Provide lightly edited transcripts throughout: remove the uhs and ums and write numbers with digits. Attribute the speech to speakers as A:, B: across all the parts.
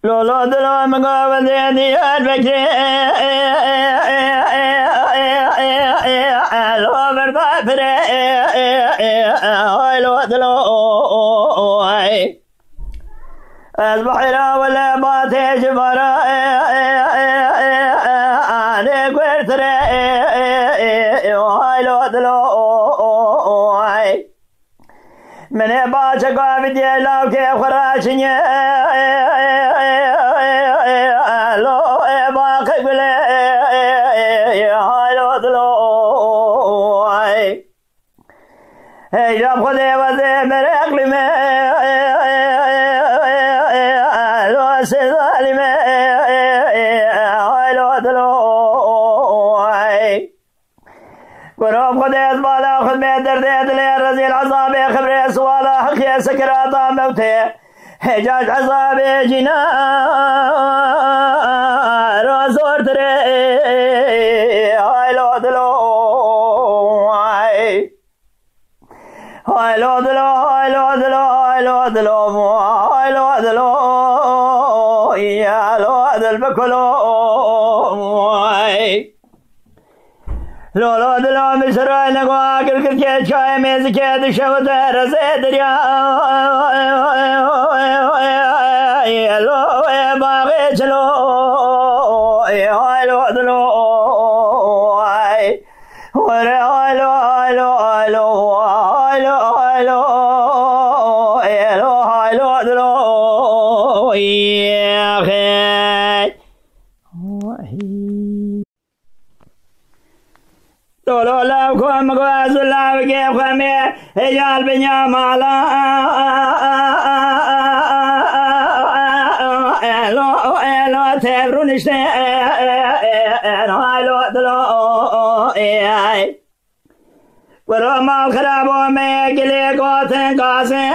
A: لولا دلا مقابل دي الفكري لو برضا فري لو دلو البحيرة ولا باتيش برا عليك ورثري لو دلو من باشا قابل يلاو كيف خراشني جاب خدي وزي مرقلي ما لو سيدالي ما لو دلوي قرب خدي بالا خد ما درد لي رزي العذاب خبري سوالا حقي سكرات موتي حجاج عذاب جنا رزور تري لو دلوي لو دلو مصر نگوا کر کے چائے میز کے دشو در سے دریا لو باغ چلو لو دلو لولا كم غاز الله وكيف خمي هجال بنيا مالا لو تبرون اشتي لو دلو ورما خراب ومي قلي قوتن قاسي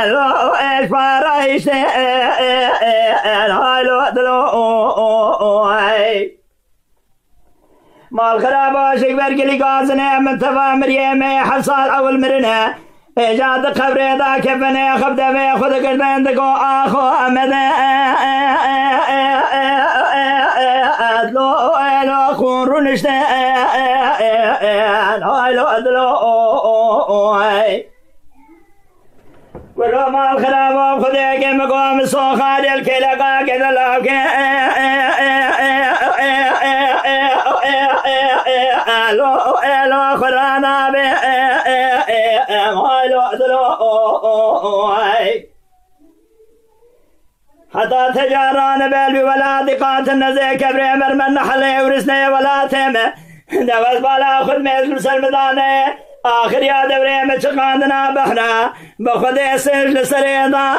A: لو اشفار اشتي لو دلو مال خراب وشيك برقلي قازنه من تفا مريم حصال اول مرنه ايجاد قبره دا كفنه خبده في خود قلبين دقو اخو امده لو خون رونشته لو ادلو ولو مال خراب خده که مقام سوخار الكيلقا كده لوكي لو خرانا به لو دلو حتى تجاران بل بولاد قات النزي كبر مرمن نحل ورسني ولا تمه دوز بالا خد مزل سلمدانه آخر يا دوري متقاندنا بحنا بخد سجل سريدا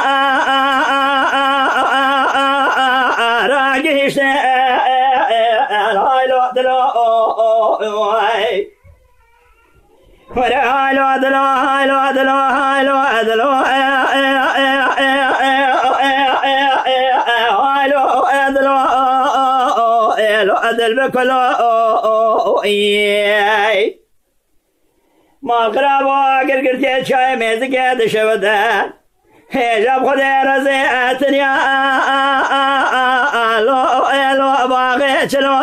A: راجيش لو دلو لو دلو بكلو ما قرابا قرقرتي شاي ميزكي دشوده جاب خدي رزي اتنيا لو باغي چلو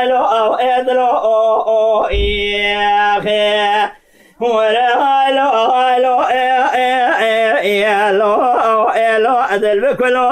A: لو ادلو لو ادل بكلو